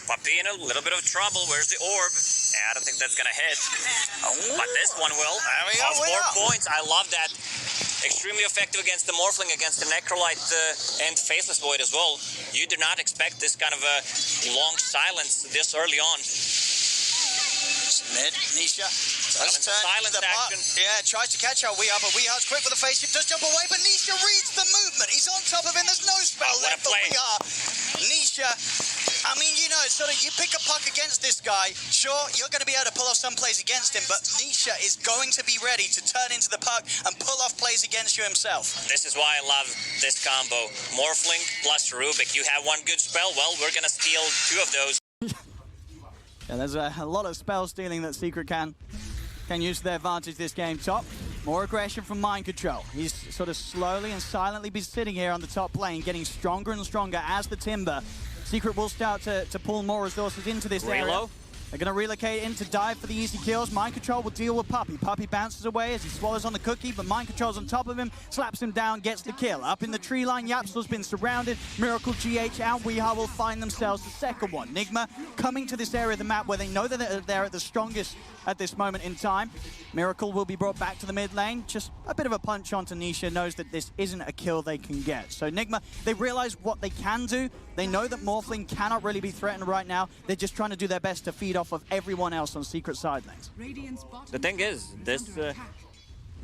Puppy in a little bit of trouble. Where's the orb? Yeah, I don't think that's gonna hit. But this one will. There we go. 4 points. I love that. Extremely effective against the Morphling, against the Necrolite and Faceless Void as well. You do not expect this kind of a long silence this early on. Mid, Nisha does turn silence the action. Yeah, tries to catch out Weehaw, but Weeha's quick with the face shift, does jump away, but Nisha reads the movement. He's on top of him, there's no spell left for Weehaw. Nisha, I mean, you know, it's sort of, you pick a puck against this guy, sure, you're going to be able to pull off some plays against him, but Nisha is going to be ready to turn into the puck and pull off plays against you himself. This is why I love this combo. Morphling plus Rubik. You have one good spell, well, we're going to steal 2 of those. Yeah, there's a lot of spell stealing that Secret can use to their advantage this game. Top, more aggression from Mind Control. He's sort of slowly and silently been sitting here on the top lane, getting stronger and stronger as the Timber. Secret will start to pull more resources into this area. They're going to relocate in to dive for the easy kills. Mind Control will deal with Puppy. Puppy bounces away as he swallows on the cookie, but Mind Control's on top of him, slaps him down, gets the kill. Up in the tree line, Yapstor's been surrounded. Miracle, GH, and Weehaw will find themselves the second one. Nigma coming to this area of the map where they know that they're at the strongest at this moment in time. Miracle will be brought back to the mid lane. Just a bit of a punch onto Nisha, knows that this isn't a kill they can get. So Nigma, they realize what they can do. They know that Morphling cannot really be threatened right now. They're just trying to do their best to feed off of everyone else on Secret side lanes. The thing is, this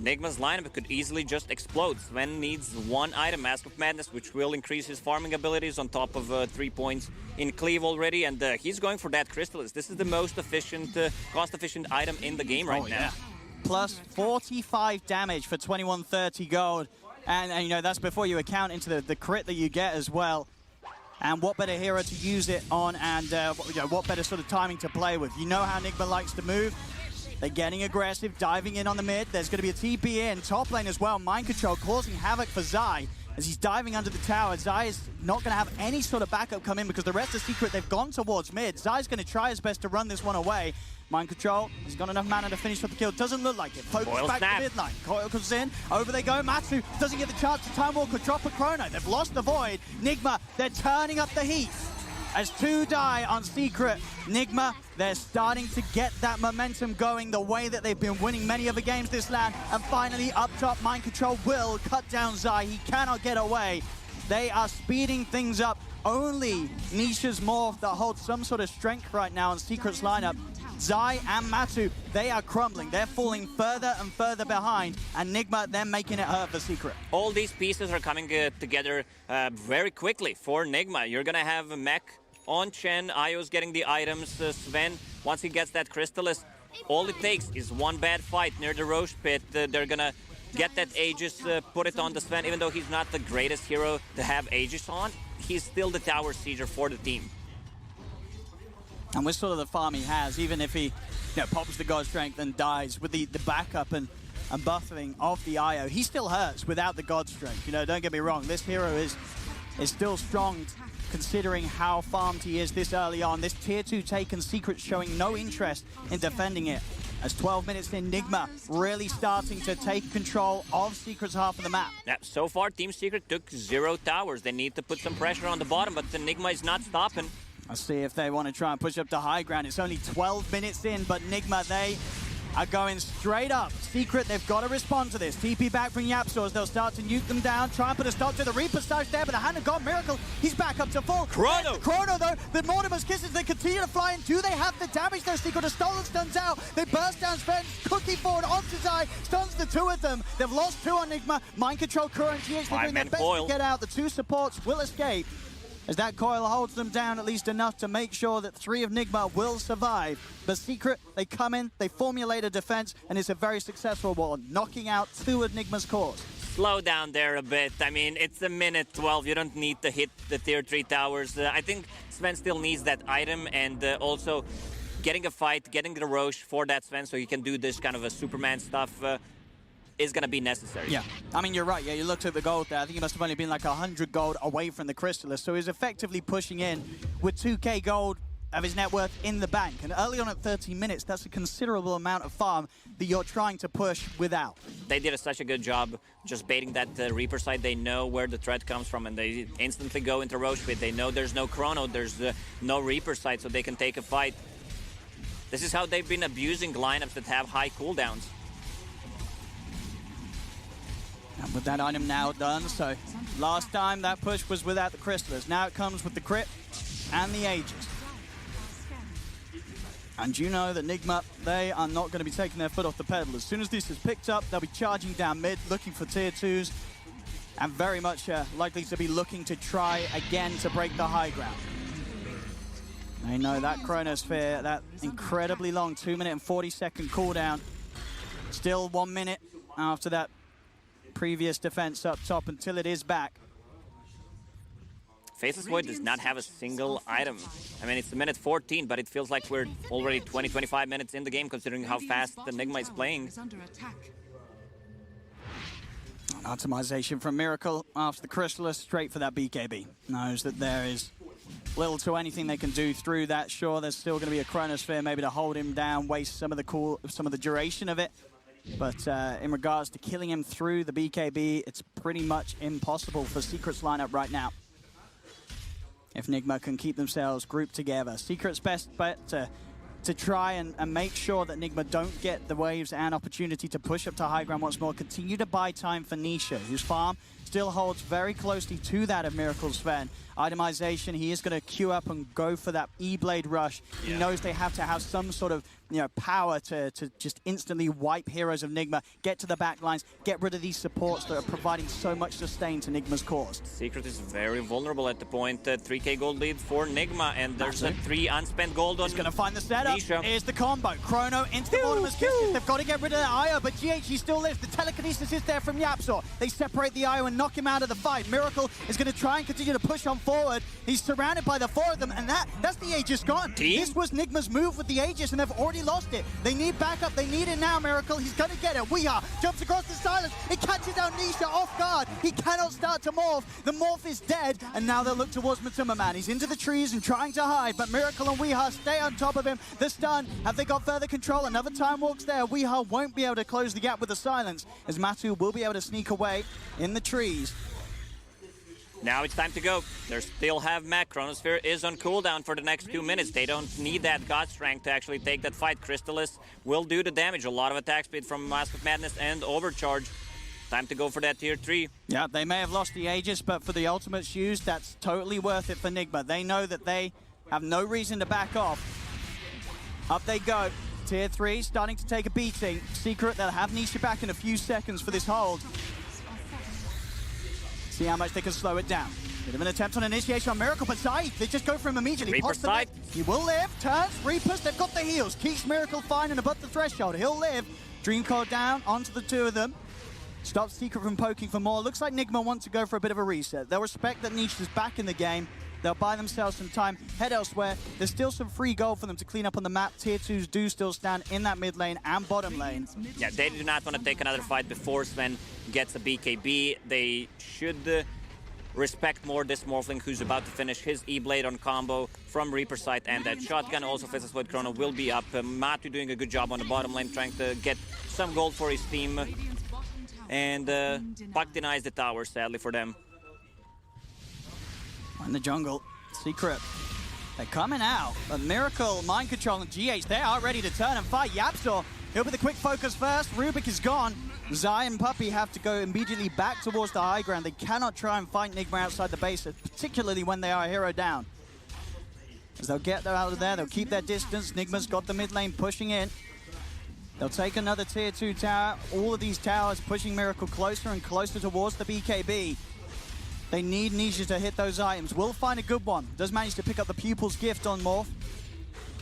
Nigma's lineup could easily just explode. Sven needs one item, Mask of Madness, which will increase his farming abilities on top of 3 points in cleave already, and he's going for that Crystallis. This is the most efficient, cost-efficient item in the game right now. Plus 45 damage for 2130 gold, and you know, that's before you account into the crit that you get as well. And what better hero to use it on, and you know, what better sort of timing to play with. You know how Nigma likes to move. They're getting aggressive, diving in on the mid. There's going to be a TP in, top lane as well. Mind Control causing havoc for Zai as he's diving under the tower. Zai is not going to have any sort of backup come in because the rest of Secret, they've gone towards mid. Zai's going to try his best to run this one away. Mind Control, he's got enough mana to finish off the kill. Doesn't look like it. Focus back to mid line. Coil comes in. Over they go. Matsu doesn't get the chance to Time Walker, drop a Chrono. They've lost the Void. Nigma, they're turning up the heat. As 2 die on Secret, Nigma, they're starting to get that momentum going the way that they've been winning many other games this land. And finally, up top, Mind Control will cut down Zai. He cannot get away. They are speeding things up. Only Nisha's Morph that holds some sort of strength right now in Secret's lineup. Zai and Matu, they are crumbling. They're falling further and further behind. And Nigma, they're making it hurt for Secret. All these pieces are coming together very quickly for Nigma. You're going to have a mech on Chen. Io's getting the items. Sven, once he gets that Crystallis, all it takes is one bad fight near the Roche pit. They're going to get that Aegis, put it on the Sven. Even though he's not the greatest hero to have Aegis on, he's still the tower sieger for the team. And with sort of the farm he has, even if he pops the God Strength and dies with the backup and buffering of the Io, he still hurts without the God Strength. You know, don't get me wrong, this hero is still strong considering how farmed he is this early on. This tier 2 Taken, Secret showing no interest in defending it. As 12 minutes in, Nigma really starting to take control of Secret's half of the map. Yeah, so far, Team Secret took 0 towers. They need to put some pressure on the bottom, but the Nigma is not stopping. I'll see if they want to try and push up to high ground. It's only 12 minutes in, but Nigma, they are going straight up. Secret, they've got to respond to this. TP back from Yapstors. They'll start to nuke them down, try and put a stop to the Reaper Stage there, but the Hand of God Miracle, he's back up to full. Chrono! Chrono, though, the Mortimer's Kisses, they continue to fly in. Do they have the damage, though? Secret, the Stolen stuns out. They burst down Sven, Cookie forward onto Zai, stuns the 2 of them. They've lost 2 on Nigma. Mind Control, Kuro, and GH, they're doing their best to get out. The 2 supports will escape, as that coil holds them down at least enough to make sure that 3 of Nigma will survive. But Secret, they come in, they formulate a defense, and it's a very successful one, knocking out 2 of Nigma's cores. Slow down there a bit. I mean, it's a minute 12. You don't need to hit the tier 3 towers. I think Sven still needs that item, and also getting a fight, getting the Roche for that Sven so he can do this kind of a Superman stuff is going to be necessary. Yeah, I mean, you're right. Yeah, you looked at the gold there. I think he must have only been like 100 gold away from the Crystallis. So he's effectively pushing in with 2k gold of his net worth in the bank. And early on at 13 minutes, that's a considerable amount of farm that you're trying to push without. They did such a good job just baiting that Reaper side. They know where the threat comes from, and they instantly go into Roche Pit. They know there's no Chrono, there's no Reaper side, so they can take a fight. This is how they've been abusing lineups that have high cooldowns. And with that item now done, so last time that push was without the Crystallus. Now it comes with the crit and the Aegis. And you know that Nigma, they are not going to be taking their foot off the pedal. As soon as this is picked up, they'll be charging down mid, looking for tier 2s, and very much likely to be looking to try again to break the high ground. They know that Chronosphere, that incredibly long 2-minute and 40-second cooldown, still 1 minute after that previous defense up top until it is back. Faceless Void does not have a single item. I mean, it's a minute 14, but it feels like we're already 20-25 minutes in the game, considering how fast the Nigma is playing. Optimization from Miracle after the Crystallis, straight for that BKB. Knows that there is little to anything they can do through that. Sure, there's still going to be a Chronosphere maybe to hold him down, waste some of the duration of it. But in regards to killing him through the BKB, it's pretty much impossible for Secret's lineup right now. If Nigma can keep themselves grouped together. Secret's best bet to try and make sure that Nigma don't get the waves and opportunity to push up to high ground once more. Continue to buy time for Nisha, whose farm still holds very closely to that of Miracle Sven. Itemization, he is going to queue up and go for that E-Blade rush. He knows they have to have some sort of power to just instantly wipe heroes of Nigma, get to the back lines, get rid of these supports that are providing so much sustain to Nigma's cause. Secret is very vulnerable at the point. 3k gold lead for Nigma, and there's a 3 unspent gold on He's going to find the setup. Nisha. Here's the combo. Chrono into the Mortimer's Kisses. They've got to get rid of that IO, but GH still lives. The telekinesis is there from Yapzor. They separate the IO and knock him out of the fight. Miracle is going to try and continue to push on forward. He's surrounded by the 4 of them, and that's the Aegis gone. This was Nigma's move with the Aegis, and they've already lost it. They need backup. They need it now, Miracle. He's going to get it. Weeha jumps across the silence. It catches down Nisha off guard. He cannot start to morph. The morph is dead, and now they'll look towards Matuma Man. He's into the trees and trying to hide, but Miracle and Weeha stay on top of him. The stun. Have they got further control? Another time walks there. Weeha won't be able to close the gap with the silence, as Matu will be able to sneak away in the trees. Now it's time to go. They still have Mac. Chronosphere is on cooldown for the next 2 minutes. They don't need that God Strength to actually take that fight. Crystallis will do the damage. A lot of attack speed from Mask of Madness and Overcharge. Time to go for that tier 3. Yeah, they may have lost the Aegis, but for the ultimates used, that's totally worth it for Nigma. They know that they have no reason to back off. Up they go. Tier 3 starting to take a beating. Secret, they'll have Nisha back in a few seconds for this hold. See how much they can slow it down. Bit of an attempt on initiation on Miracle, but Zai, they just go for him immediately. Reaper side. He will live, turns, Reapers, they've got the heals. Keeps Miracle fine and above the threshold. He'll live. Dream Code down onto the 2 of them. Stops Secret from poking for more. Looks like Nigma wants to go for a bit of a reset. They'll respect that Nisha's back in the game. They'll buy themselves some time, head elsewhere. There's still some free gold for them to clean up on the map. Tier 2s do still stand in that mid lane and bottom lane. Yeah, they do not want to take another fight before Sven gets a BKB. They should respect more this Morphling who's about to finish his E-Blade on combo from Reaper side and that shotgun. Also, Faceless Void Chrono will be up. Matu doing a good job on the bottom lane, trying to get some gold for his team. And Puck denies the tower, sadly for them. In the jungle, Secret, they're coming out. But Miracle, Mind Control, and GH, they are ready to turn and fight. Yapzor, he'll be the quick focus first. Rubik is gone. Zai and Puppy have to go immediately back towards the high ground. They cannot try and fight Nigma outside the base, particularly when they are hero down. As they'll get out of there, they'll keep their distance. Nigma's got the mid lane pushing in. They'll take another tier 2 tower. All of these towers pushing Miracle closer and closer towards the BKB. They need Nisha to hit those items. Will find a good one. Does manage to pick up the Pupil's Gift on Morph.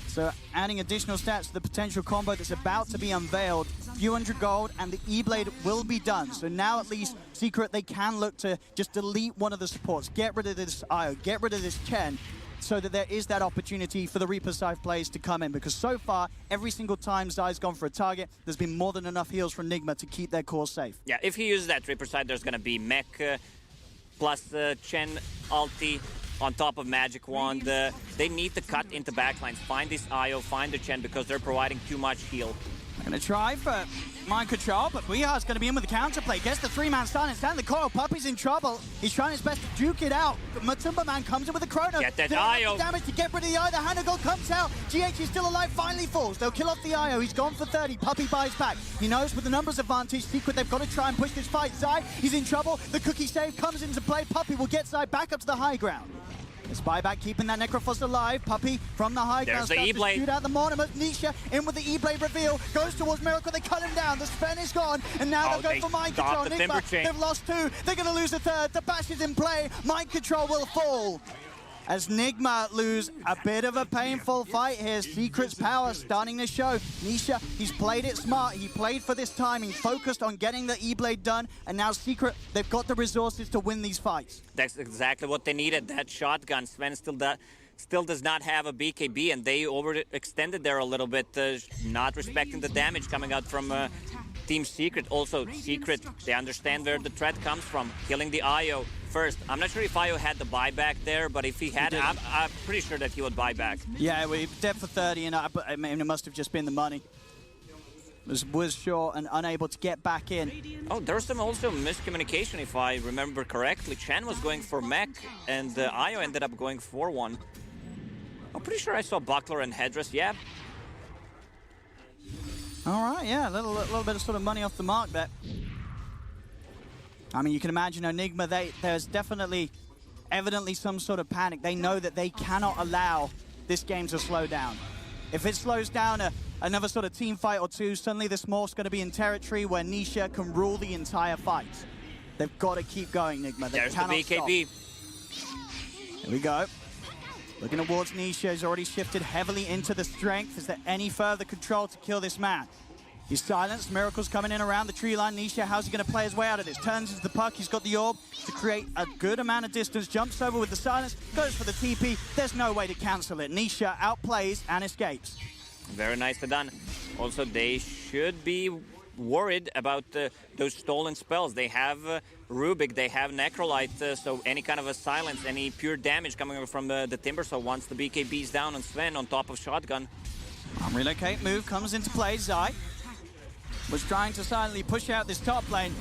So adding additional stats to the potential combo that's about to be unveiled. Few hundred gold and the E-Blade will be done. So now at least Secret, they can look to just delete one of the supports. Get rid of this Io, get rid of this Chen. So that there is that opportunity for the Reaper side plays to come in. Because so far, every single time Zai's gone for a target, there's been more than enough heals from Nigma to keep their core safe. Yeah, if he uses that Reaper side, there's going to be Mech plus Chen ulti on top of Magic Wand. They need to cut into backlines, find this IO, find the Chen, because they're providing too much heal. They're going to try for mind control, but Weehar's going to be in with the counterplay. Gets the 3-man stun and stand the coil. Puppey's in trouble. He's trying his best to duke it out. Matumba Man comes in with a chrono. Get that IO. Damage to get rid of the IO. The Hanagal comes out. GH is still alive, finally falls. They'll kill off the IO. He's gone for 30. Puppey buys back. He knows with the numbers advantage, Secret, they've got to try and push this fight. Zai, he's in trouble. The cookie save comes into play. Puppey will get Zai back up to the high ground. It's buyback keeping that Necrophos alive. Puppey from the high ground. There's the E-Blade. Shoot out the Mortimer. Nisha in with the E-Blade reveal. Goes towards Miracle. They cut him down. The Sven is gone. And now they'll go for Mind Control. Nigma, they've lost 2. They're going to lose a 3rd. The bash is in play. Mind Control will fall. As Nigma lose a bit of a painful fight here. Secret's power starting to show. Nisha, he's played it smart. He played for this timing, focused on getting the E-Blade done, and now Secret, they've got the resources to win these fights. That's exactly what they needed, that shotgun. Sven still does not have a BKB, and they overextended there a little bit, not respecting the damage coming out from Team Secret. Also, Secret, they understand where the threat comes from, killing the IO first. I'm not sure if IO had the buyback there, but if he had, I'm pretty sure that he would buy back. Yeah, we dead for 30, and I mean, it must have just been the money. Was short and unable to get back in. Oh, there's some also miscommunication, if I remember correctly. Chen was going for mech, and IO ended up going for one. I'm pretty sure I saw Buckler and Headdress, yeah. All right, yeah, a little bit of sort of money off the mark there. I mean, you can imagine Enigma, there's evidently some sort of panic. They know that they cannot allow this game to slow down. If it slows down another sort of team fight or two, suddenly this morph's going to be in territory where Nisha can rule the entire fight. They've got to keep going, Nigma. They cannot the BKB. Stop. Here we go. Looking towards Nisha, he's already shifted heavily into the strength. Is there any further control to kill this man? He's silenced. Miracle's coming in around the tree line. Nisha, how's he going to play his way out of this? Turns into the puck. He's got the orb to create a good amount of distance. Jumps over with the silence. Goes for the TP. There's no way to cancel it. Nisha outplays and escapes. Very nicely done. Also, they should be worried about those stolen spells. They have Rubik, they have Necrolite, so any kind of a silence, any pure damage coming from the Timber. So once the BKB's down on Sven on top of Shotgun. Relocate move comes into play. Zai was trying to silently push out this top lane.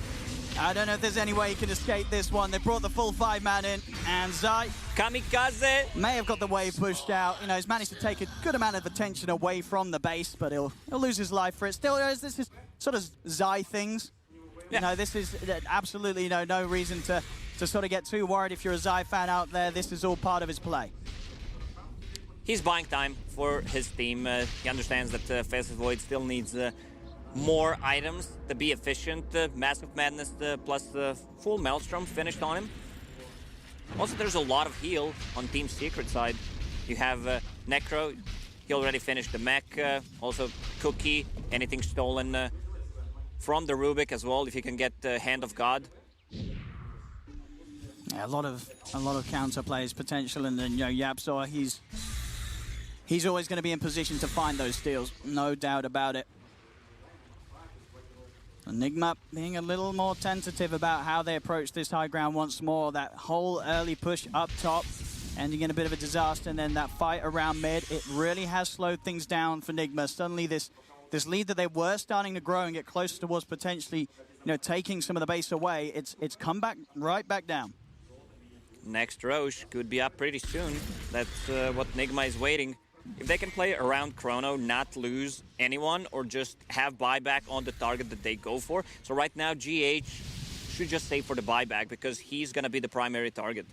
I don't know if there's any way he can escape this one. They brought the full 5-man in, and Zai Kamikaze may have got the wave pushed out. You know, he's managed to take a good amount of attention away from the base, but he'll lose his life for it. Still, this is sort of Zai things. Yeah. You know, this is absolutely no reason to sort of get too worried if you're a Zai fan out there. This is all part of his play. He's buying time for his team. He understands that Faceless Void still needs more items to be efficient. Massive Madness plus full Maelstrom finished on him. Also, there's a lot of heal on Team Secret side. You have Necro, he already finished the mech. Also Cookie, anything stolen from the Rubik as well, if you can get Hand of God. Yeah, a lot of counter plays potential, and then Yapzor, he's always going to be in position to find those steals, no doubt about it. Nigma being a little more tentative about how they approach this high ground once more. That whole early push up top, ending in a bit of a disaster, and then that fight around mid, it really has slowed things down for Nigma. Suddenly this lead that they were starting to grow and get closer towards potentially, taking some of the base away, it's come back right back down. Next Roche could be up pretty soon. That's what Nigma is waiting. If they can play around Chrono, not lose anyone, or just have buyback on the target that they go for. So right now, GH should just save for the buyback because he's going to be the primary target.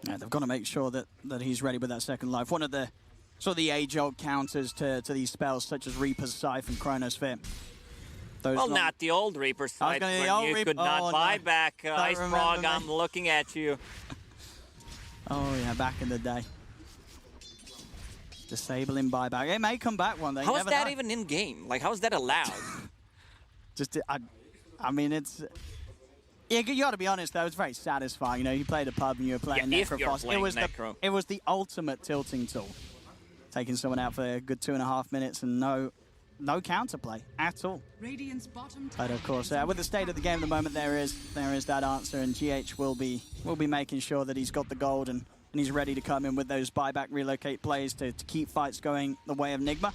Yeah, they've got to make sure that he's ready with that second life. One of the sort of the age-old counters to these spells, such as Reaper's Scythe and Chronosphere. Well, not the old Reaper's Scythe, when you could not buy back. Ice Frog, I'm looking at you. Oh, yeah, back in the day. Disabling buyback. It may come back one day. How is that even in game? Like, how is that allowed? I mean, it's... Yeah, you got to be honest, though. It's very satisfying. You played a pub and you were playing Necrophos. It was the ultimate tilting tool. Taking someone out for a good 2.5 minutes and no no counterplay at all. Radiant's bottom But of course, with the state of the game at the moment, there is that answer, and GH will be making sure that he's got the gold and he's ready to come in with those buyback relocate plays to keep fights going the way of Nigma.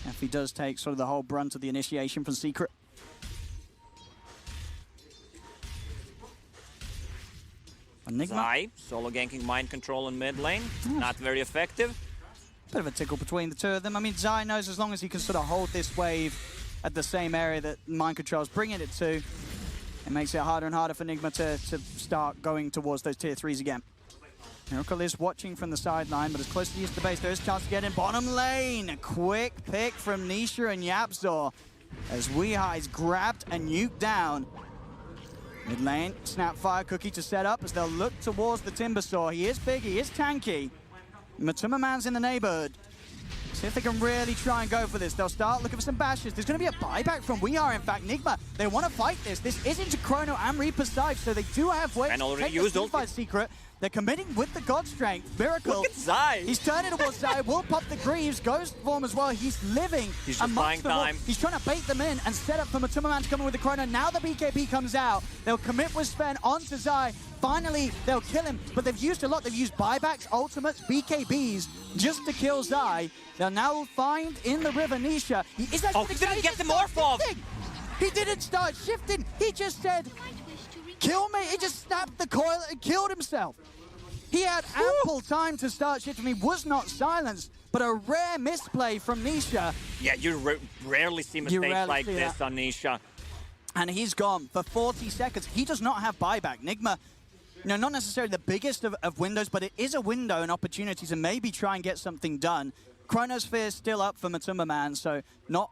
If he does take sort of the whole brunt of the initiation from Secret. Nigma. Zai, solo ganking mind control in mid lane. Not very effective. Bit of a tickle between the two of them. I mean, Zai knows as long as he can sort of hold this wave at the same area that mind control's bringing it to, it makes it harder and harder for Nigma to start going towards those tier 3s again. Miracle is watching from the sideline, but as close as he is to the base, there is a chance to get in. Bottom lane, a quick pick from Nisha and Yapzor as Weeha is grabbed and nuked down. Mid lane, Snapfire Cookie to set up as they'll look towards the Timbersaw. He is big, he is tanky. Matuma Man's in the neighborhood. See if they can really try and go for this. They'll start looking for some bashes. There's going to be a buyback from Weeha. In fact, Nigma, they want to fight this. This is into Chrono and Reaper's side, so they do have ways to take this teamfight Secret. They're committing with the God Strength. Miracle. Look at Zai. He's turning towards Zai. Will pop the Greaves. Ghost form as well. He's living. He's just buying time. He's trying to bait them in and set up for Matuma Man to come in with the Chrono. Now the BKB comes out. They'll commit with Sven onto Zai. Finally, they'll kill him. But they've used a lot. They've used buybacks, ultimates, BKBs just to kill Zai. They'll now find in the river Nisha. He is actually he didn't get the morph off. He didn't start shifting. He just said, kill me. He just snapped the coil and killed himself. He had ample time to start shifting. He was not silenced, but a rare misplay from Nisha. Yeah, you rarely see mistakes like this on Nisha. And he's gone for 40 seconds. He does not have buyback. Nigma, you know, not necessarily the biggest of windows, but it is a window and opportunity to maybe try and get something done. Chronosphere is still up for Matuma Man, so not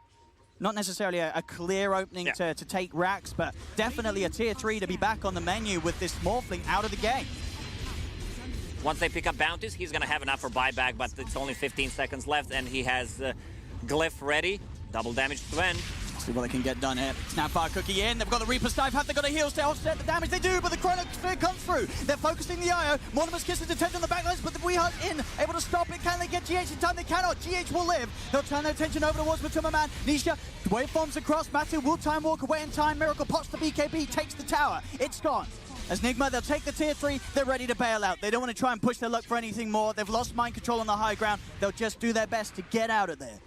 necessarily a clear opening to take racks, but definitely a tier 3 to be back on the menu with this Morphling out of the game. Once they pick up bounties, he's going to have enough for buyback, but it's only 15 seconds left, and he has Glyph ready. Double damage Sven. See what they can get done here. Snapfire Cookie in. They've got the Reaper's Dive. Have they got a heals to offset the damage? They do, but the Chronosphere comes through. They're focusing the IO. Mortimer's Kisses attempt on the backlines, but the Weeha's in. Able to stop it. Can they get GH in time? They cannot. GH will live. They'll turn their attention over towards Matuma Man. Nisha, waveforms across. Matu will time walk away in time. Miracle pops the BKB, takes the tower. It's gone. As Nigma, they'll take the tier 3, they're ready to bail out. They don't want to try and push their luck for anything more. They've lost mind control on the high ground. They'll just do their best to get out of there.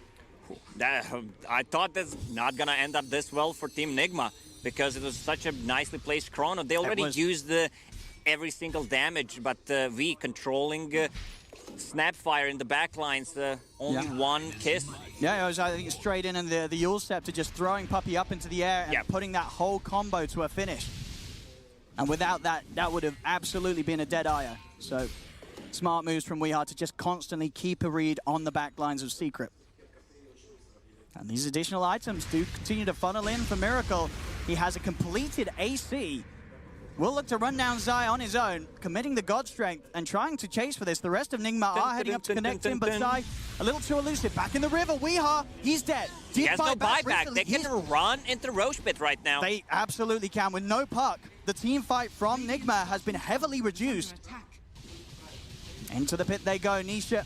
I thought that's not going to end up this well for Team Nigma because it was such a nicely placed Chrono. They already used every single damage, but we controlling Snapfire in the backlines, only one kiss. Yeah, it was, I think, straight in, and the Yule Scepter just throwing Puppey up into the air and putting that whole combo to a finish. And without that, that would have absolutely been a dead IO. So, smart moves from Weeha to just constantly keep a read on the back lines of Secret. And these additional items do continue to funnel in for Miracle. He has a completed AC. Will look to run down Zai on his own, committing the God Strength and trying to chase for this. The rest of Nigma are heading up to connect him, but Zai a little too elusive. Back in the river, Weeha, he's dead. He has no buyback. They can run into Roche Pit right now. They absolutely can. With no puck, the team fight from Nigma has been heavily reduced. Into the pit they go. Nisha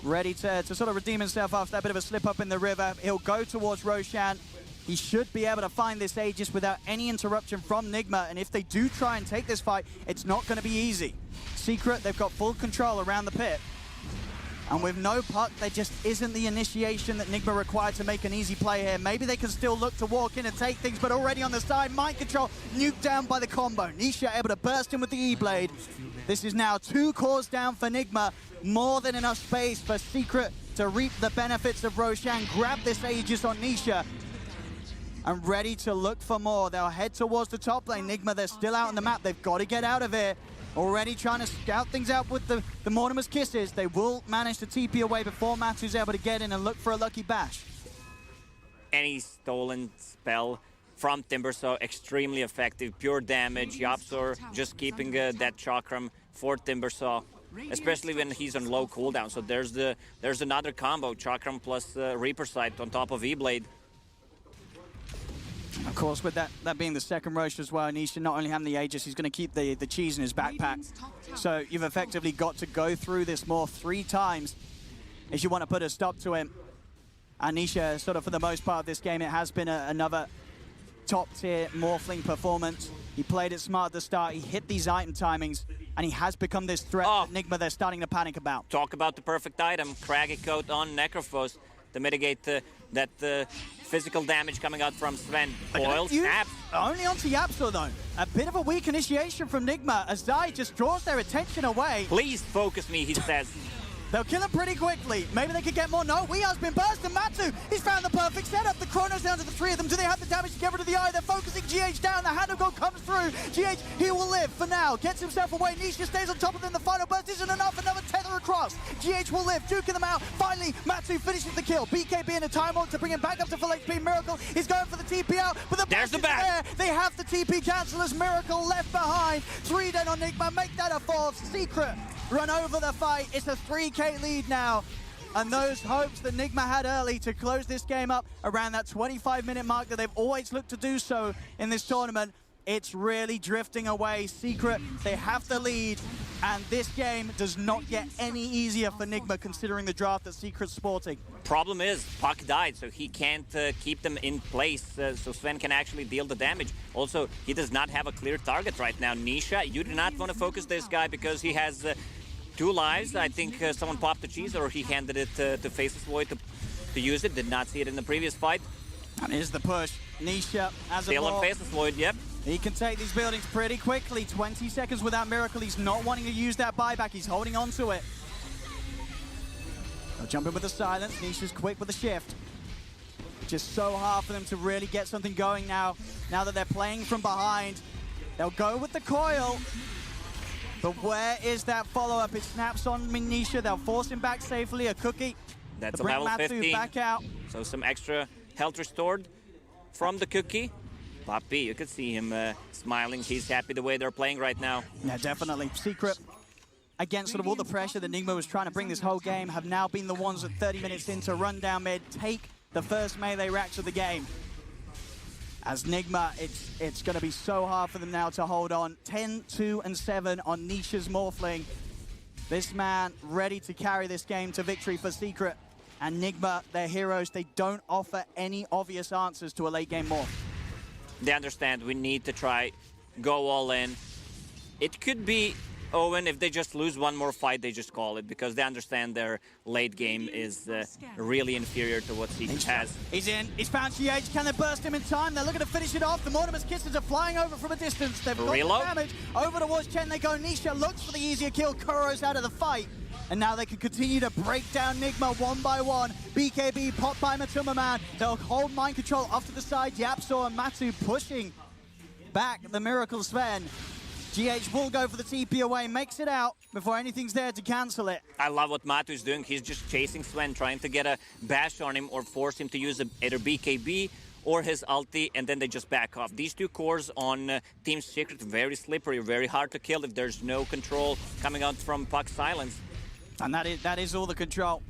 ready to sort of redeem himself after that bit of a slip up in the river. He'll go towards Roshan. He should be able to find this Aegis without any interruption from Nigma, and if they do try and take this fight, it's not going to be easy. Secret, they've got full control around the pit. And with no puck, there just isn't the initiation that Nigma required to make an easy play here. Maybe they can still look to walk in and take things, but already on the side, mind control nuked down by the combo. Nisha able to burst in with the E-Blade. This is now 2 cores down for Nigma. More than enough space for Secret to reap the benefits of Roshan. Grab this Aegis on Nisha. And ready to look for more. They'll head towards the top lane. Nigma, they're still out on the map. They've got to get out of here. Already trying to scout things out with the Mortimer's Kisses. They will manage to TP away before Matu's able to get in and look for a lucky bash. Any stolen spell from Timbersaw, extremely effective. Pure damage. Yapzor just keeping that chakram for Timbersaw, especially when he's on low cooldown. So there's another combo, chakram plus Reaper Sight on top of E-Blade. Of course, with that being the second Roche as well, Nisha not only having the Aegis, he's going to keep the cheese in his backpack. So you've effectively got to go through this more 3 times if you want to put a stop to him. Nisha, sort of for the most part of this game, it has been another top-tier Morphling performance. He played it smart at the start, he hit these item timings, and he has become this threat that Nigma they're starting to panic about. Talk about the perfect item, Craggy Coat on Necrophos to mitigate that physical damage coming out from Sven. Coil, snap. Only onto Yapso though. A bit of a weak initiation from Nigma as Zai just draws their attention away. Please focus me, he says. They'll kill him pretty quickly. Maybe they could get more. No, Weehar's been burst, and Matsu, he's found the perfect setup. The Chrono's down to the three of them. Do they have the damage to get rid of the eye? They're focusing GH down. The Hand of God comes through. GH, he will live for now. Gets himself away. Nisha stays on top of them. The final burst isn't enough. Another tether across. GH will live, duking them out. Finally, Matsu finishes the kill. BKB in a time on to bring him back up to full HP. Miracle is going for the TP out, but there's the back. They have the TP cancelers. Miracle left behind. 3 dead on Nigma. Make that a 4th. Secret run over the fight. It's a 3K lead now. And those hopes that Nigma had early to close this game up around that 25-minute mark that they've always looked to do so in this tournament, it's really drifting away. Secret, they have the lead, and this game does not get any easier for Nigma considering the draft that Secret's sporting. Problem is, Puck died, so he can't keep them in place, so Sven can actually deal the damage. Also, he does not have a clear target right now. Nisha, you do not want to focus this guy because he has 2 lives. I think someone popped the cheese, or he handed it to Faceless Void to use it. Did not see it in the previous fight. And here's the push. Nisha as still on Faceless Void, yep. He can take these buildings pretty quickly. 20 seconds without Miracle. He's not wanting to use that buyback. He's holding on to it. They'll jump in with the silence. Nisha's quick with the shift. Just so hard for them to really get something going now that they're playing from behind. They'll go with the coil. But where is that follow-up? It snaps on Nisha. They'll force him back safely. A cookie. That's a level 15. Back out. So some extra health restored from the cookie. Poppy, you could see him smiling. He's happy the way they're playing right now. Yeah, definitely. Secret, against sort of all the pressure that Nigma was trying to bring this whole game, have now been the ones at 30 minutes in to run down mid, take the first melee racks of the game. As Nigma, it's going to be so hard for them now to hold on. 10-2-7 on Nisha's Morphling. This man ready to carry this game to victory for Secret. And Nigma, their heroes, they don't offer any obvious answers to a late game morph. They understand we need to try, go all in. It could be Owen, if they just lose one more fight, they just call it, because they understand their late game is really inferior to what Secret has. He's in, he's found GH, can they burst him in time? They're looking to finish it off. The Mortimer's Kisses are flying over from a distance. They've got the damage. Over towards Chen they go. Nisha looks for the easier kill. Kuro's out of the fight. And now they can continue to break down Nigma one by one. BKB popped by Matuma Man. They'll hold mind control off to the side. Yapso and Matsu pushing back the Miracle Sven. GH will go for the TP away, makes it out before anything's there to cancel it. I love what Matu is doing. He's just chasing Sven, trying to get a bash on him or force him to use either BKB or his ulti, and then they just back off. These 2 cores on Team Secret, very slippery, very hard to kill if there's no control coming out from Puck's silence. And that is all the control.